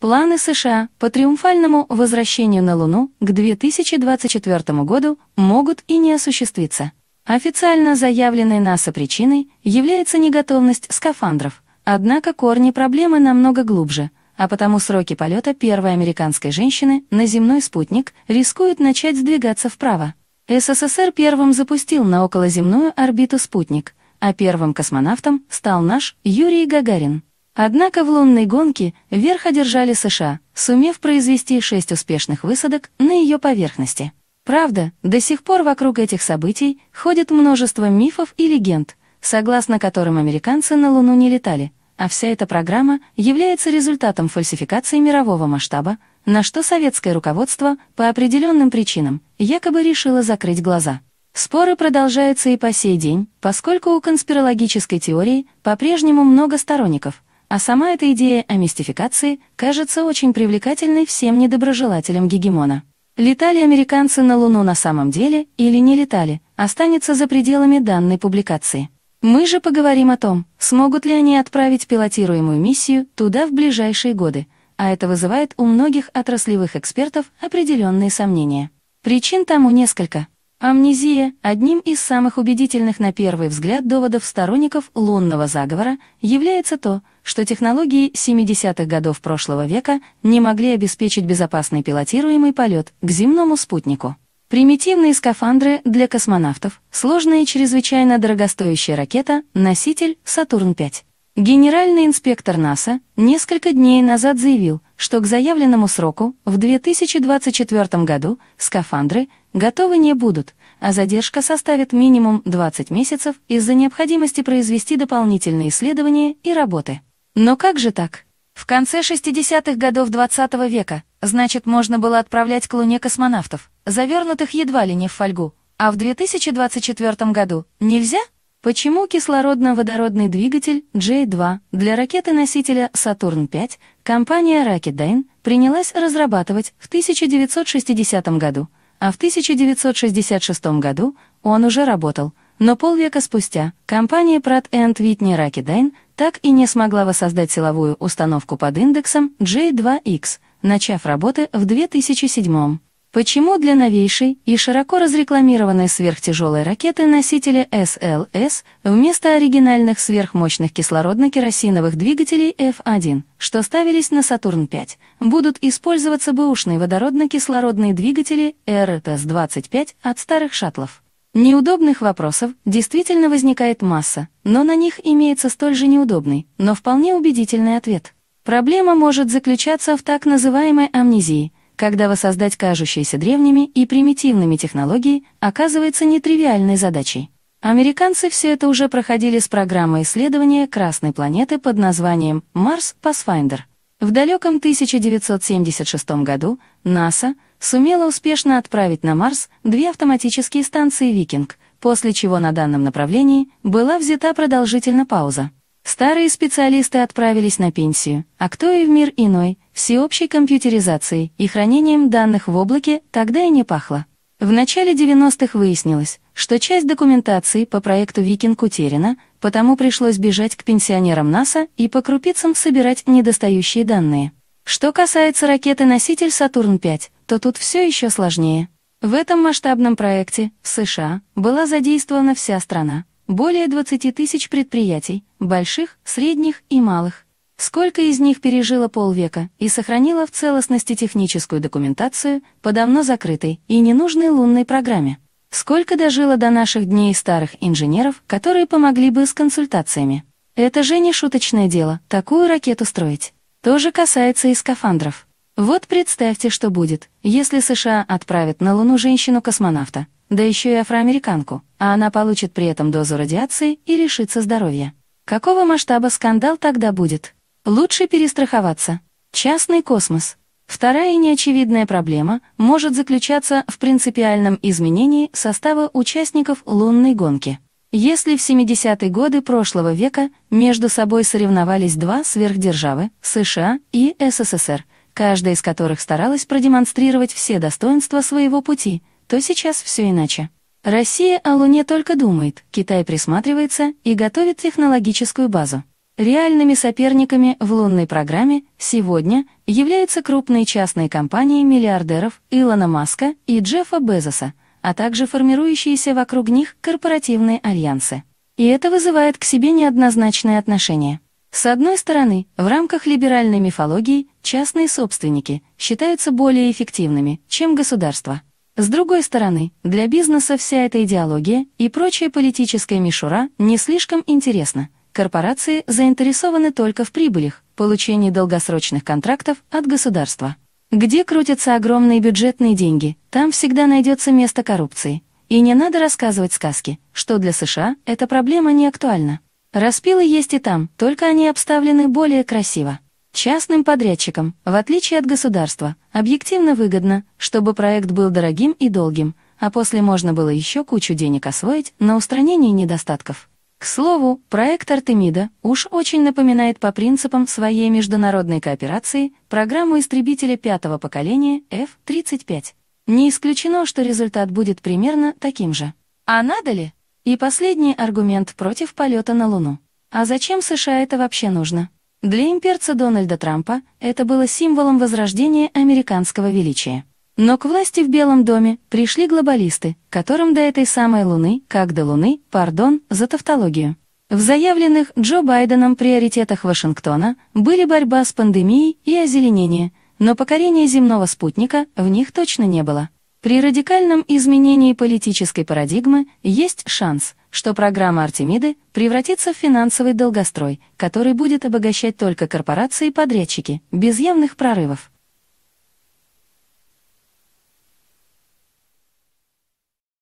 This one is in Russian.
Планы США по триумфальному возвращению на Луну к 2024 году могут и не осуществиться. Официально заявленной НАСА причиной является неготовность скафандров, однако корни проблемы намного глубже, а потому сроки полета первой американской женщины на земной спутник рискуют начать сдвигаться вправо. СССР первым запустил на околоземную орбиту спутник, а первым космонавтом стал наш Юрий Гагарин. Однако в лунной гонке верх одержали США, сумев произвести 6 успешных высадок на ее поверхности. Правда, до сих пор вокруг этих событий ходит множество мифов и легенд, согласно которым американцы на Луну не летали, а вся эта программа является результатом фальсификации мирового масштаба, на что советское руководство по определенным причинам якобы решило закрыть глаза. Споры продолжаются и по сей день, поскольку у конспирологической теории по-прежнему много сторонников, а сама эта идея о мистификации кажется очень привлекательной всем недоброжелателям гегемона. Летали американцы на Луну на самом деле или не летали, останется за пределами данной публикации. Мы же поговорим о том, смогут ли они отправить пилотируемую миссию туда в ближайшие годы, а это вызывает у многих отраслевых экспертов определенные сомнения. Причин тому несколько. Амнезия – одним из самых убедительных на первый взгляд доводов сторонников лунного заговора является то, что технологии 70-х годов прошлого века не могли обеспечить безопасный пилотируемый полет к земному спутнику. Примитивные скафандры для космонавтов, сложная и чрезвычайно дорогостоящая ракета-носитель «Сатурн-5». Генеральный инспектор НАСА несколько дней назад заявил, что к заявленному сроку в 2024 году скафандры готовы не будут, а задержка составит минимум 20 месяцев из-за необходимости произвести дополнительные исследования и работы. Но как же так? В конце 60-х годов 20 века, значит, можно было отправлять к Луне космонавтов, завернутых едва ли не в фольгу, а в 2024 году нельзя? Почему кислородно-водородный двигатель J-2 для ракеты-носителя «Сатурн-5» компания Rocketdyne принялась разрабатывать в 1960 году, а в 1966 году он уже работал, но полвека спустя компания Pratt & Whitney Rocketdyne так и не смогла воссоздать силовую установку под индексом J2X, начав работы в 2007. Почему для новейшей и широко разрекламированной сверхтяжелой ракеты-носителя SLS вместо оригинальных сверхмощных кислородно-керосиновых двигателей F1, что ставились на Сатурн-5, будут использоваться бэушные водородно-кислородные двигатели РТС-25 от старых шаттлов? Неудобных вопросов действительно возникает масса, но на них имеется столь же неудобный, но вполне убедительный ответ. Проблема может заключаться в так называемой амнезии, когда воссоздать кажущиеся древними и примитивными технологии оказывается нетривиальной задачей. Американцы все это уже проходили с программой исследования Красной планеты под названием Mars Pathfinder. В далеком 1976 году НАСА сумела успешно отправить на Марс 2 автоматические станции «Викинг», после чего на данном направлении была взята продолжительно пауза. Старые специалисты отправились на пенсию, а кто и в мир иной, всеобщей компьютеризацией и хранением данных в облаке тогда и не пахло. В начале 90-х выяснилось, что часть документации по проекту «Викинг» утеряна, потому пришлось бежать к пенсионерам НАСА и по крупицам собирать недостающие данные. Что касается ракеты-носитель «Сатурн-5», то тут все еще сложнее. В этом масштабном проекте в США была задействована вся страна. Более 20 тысяч предприятий, больших, средних и малых. Сколько из них пережило полвека и сохранило в целостности техническую документацию по давно закрытой и ненужной лунной программе? Сколько дожило до наших дней старых инженеров, которые помогли бы с консультациями? Это же не шуточное дело, такую ракету строить. То же касается и скафандров. Вот представьте, что будет, если США отправят на Луну женщину-космонавта, да еще и афроамериканку, а она получит при этом дозу радиации и лишится здоровья. Какого масштаба скандал тогда будет? Лучше перестраховаться. Частный космос. Вторая и неочевидная проблема может заключаться в принципиальном изменении состава участников лунной гонки. Если в 70-е годы прошлого века между собой соревновались 2 сверхдержавы, США и СССР, каждая из которых старалась продемонстрировать все достоинства своего пути, то сейчас все иначе. Россия о Луне только думает, Китай присматривается и готовит технологическую базу. Реальными соперниками в лунной программе сегодня являются крупные частные компании миллиардеров Илона Маска и Джеффа Безоса, а также формирующиеся вокруг них корпоративные альянсы. И это вызывает к себе неоднозначное отношение. С одной стороны, в рамках либеральной мифологии частные собственники считаются более эффективными, чем государство. С другой стороны, для бизнеса вся эта идеология и прочая политическая мишура не слишком интересна. Корпорации заинтересованы только в прибылях, получении долгосрочных контрактов от государства. Где крутятся огромные бюджетные деньги, там всегда найдется место коррупции. И не надо рассказывать сказки, что для США эта проблема не актуальна. Распилы есть и там, только они обставлены более красиво. Частным подрядчикам, в отличие от государства, объективно выгодно, чтобы проект был дорогим и долгим, а после можно было еще кучу денег освоить на устранение недостатков. К слову, проект Артемида уж очень напоминает по принципам своей международной кооперации программу истребителя пятого поколения F-35. Не исключено, что результат будет примерно таким же. А надо ли? И последний аргумент против полета на Луну. А зачем США это вообще нужно? Для имперца Дональда Трампа это было символом возрождения американского величия. Но к власти в Белом доме пришли глобалисты, которым до этой самой Луны, как до Луны, пардон за тавтологию. В заявленных Джо Байденом приоритетах Вашингтона были борьба с пандемией и озеленение, но покорения земного спутника в них точно не было. При радикальном изменении политической парадигмы есть шанс, что программа Артемиды превратится в финансовый долгострой, который будет обогащать только корпорации и подрядчики, без явных прорывов.